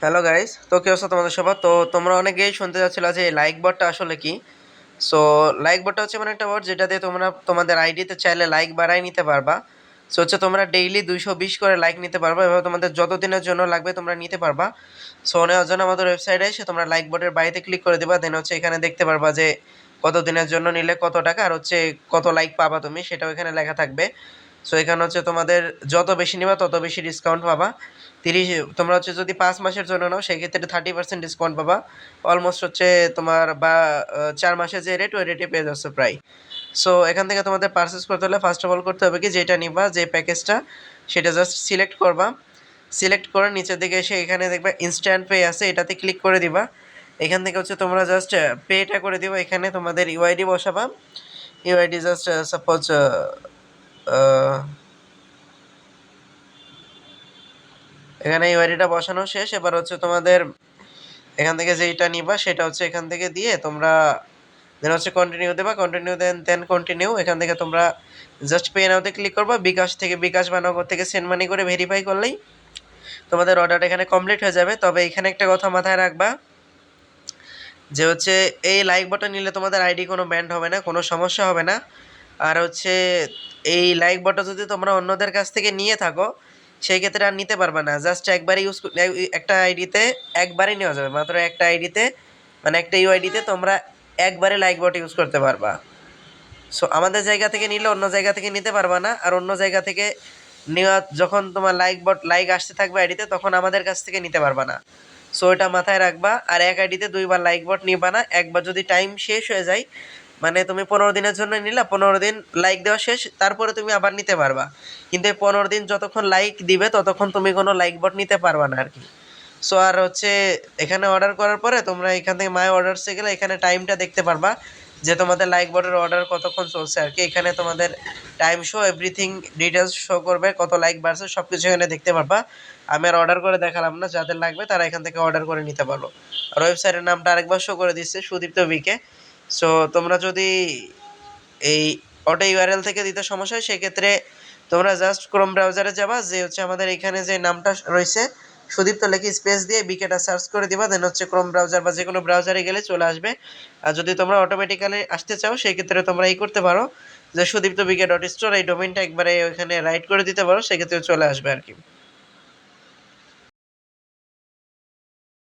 Hello guys, তো কি অবস্থা তোমাদের সবার? তো তোমরা অনেকেই শুনতে চাচ্ছিল যে লাইক বটটা আসলে কি। সো লাইক বটটা হচ্ছে মানে একটা বট যেটা দিয়ে তোমরা তোমাদের আইডিতে চাইলে লাইক বাড়াই নিতে পারবা। সো হচ্ছে তোমরা ডেইলি 220 করে লাইক নিতে পারবা, এভাবে তোমাদের যত দিনের জন্য লাগবে তোমরা নিতে পারবা। সো নেওয়ার জন্য আমাদের ওয়েবসাইটে এসে তোমরা লাইক বটের বাড়িতে ক্লিক করে দিবা, দেন হচ্ছে এখানে দেখতে পারবা যে কত দিনের জন্য নিলে কত টাকা আর হচ্ছে কত লাইক পাবা তুমি, সেটাও এখানে লেখা থাকবে। সো এখানে হচ্ছে তোমাদের যত বেশি নিবা তত বেশি ডিসকাউন্ট পাবা। 30 তোমরা হচ্ছে যদি 5 মাসের জন্য নাও সেক্ষেত্রে 30% ডিসকাউন্ট পাবা। অলমোস্ট হচ্ছে তোমার বা 4 মাসের যে রেট ওই রেটে পেয়ে যাচ্ছে প্রায়। সো এখান থেকে তোমাদের পারচেস করতে হলে ফার্স্ট অফ অল করতে হবে কি, যেটা নিবা যে প্যাকেজটা সেটা জাস্ট সিলেক্ট করবা। সিলেক্ট করে নিচের দিকে এসে এখানে দেখবা ইনস্ট্যান্ট পে আছে, এটাতে ক্লিক করে দিবা। এখান থেকে হচ্ছে তোমরা জাস্ট পেটা করে দিবা, এখানে তোমাদের ইউআইডি বসাবা। ইউআইডি জাস্ট সাপোজ এখানে ইউআইডিটা বসানো শেষ। এবার হচ্ছে তোমাদের এখান থেকে যেইটা নিবা সেটা হচ্ছে এখান থেকে দিয়ে তোমরা দেন হচ্ছে কন্টিনিউ দেবা, কন্টিনিউ দেন কন্টিনিউ। এখান থেকে তোমরা জাস্ট পে নাওতে ক্লিক করবা, বিকাশ থেকে বিকাশ বা নগদ থেকে সেন্ড মানি করে ভেরিফাই করলেই তোমাদের অর্ডারটা এখানে কমপ্লিট হয়ে যাবে। তবে এখানে একটা কথা মাথায় রাখবা যে হচ্ছে এই লাইক বাটন নিলে তোমাদের আইডি কোনো ব্যান্ড হবে না, কোনো সমস্যা হবে না। আর হচ্ছে এই লাইক বাটন যদি তোমরা অন্যদের কাছ থেকে নিয়ে থাকো সেই ক্ষেত্রে আর নিতে পারবে না। জাস্ট একবারই একটা আইডিতে একবারই নেওয়া যাবে, মাত্র একটা আইডিতে, মানে একটা ইউআইডিতে তোমরা একবারে লাইক বট ইউজ করতে পারবা। সো আমাদের জায়গা থেকে নিলে অন্য জায়গা থেকে নিতে পারবা না, আর অন্য জায়গা থেকে নেওয়া যখন তোমার লাইক আসতে থাকবে আইডিতে তখন আমাদের কাছ থেকে নিতে পারবা না। সো এটা মাথায় রাখবা। আর এক আইডিতে দুইবার লাইক বট নিবা না, একবার যদি টাইম শেষ হয়ে যায়, মানে তুমি 15 দিনের জন্য নিলা, 15 দিন লাইক দেওয়া শেষ, তারপরে তুমি আবার নিতে পারবা। কিন্তু এই 15 দিন যতক্ষণ লাইক দিবে ততক্ষণ তুমি কোনো লাইক বট নিতে পারবা না আর কি। সো আর হচ্ছে এখানে অর্ডার করার পরে তোমরা এখান থেকে মাই অর্ডারসে গেলে এখানে টাইমটা দেখতে পারবা যে তোমাদের লাইক বটের অর্ডার কতক্ষণ চলছে আর কি। এখানে তোমাদের time show everything details show করবে, কত লাইক বাড়ছে সব কিছু এখানে দেখতে পারবা। আমি আর অর্ডার করে দেখালাম না, যাদের লাগবে তারা এখান থেকে অর্ডার করে নিতে পারো। আর ওয়েবসাইটের নামটা আরেকবার শো করে দিচ্ছে, সুদীপ্ত বিকে। সো তোমরা যদি এই অটো ইউআরএল থেকে দিতে সমস্যা হয় সেক্ষেত্রে তোমরা জাস্ট ক্রোম ব্রাউজারে যাবা, যে হচ্ছে আমাদের এখানে যে নামটা রয়েছে সুদীপ্ত লিখে স্পেস দিয়ে বিকেটা সার্চ করে দিবা, দেন হচ্ছে ক্রোম ব্রাউজার বা যে কোনো ব্রাউজারে গেলে চলে আসবে। আর যদি তোমরা অটোমেটিক্যালি আসতে চাও সেই ক্ষেত্রে তোমরা এই করতে পারো যে সুদীপ্ত বিকে ডট স্টোর এই ডোমেইনটা একবারে ওইখানে রাইট করে দিতে পারো, সেক্ষেত্রে চলে আসবে আর কি।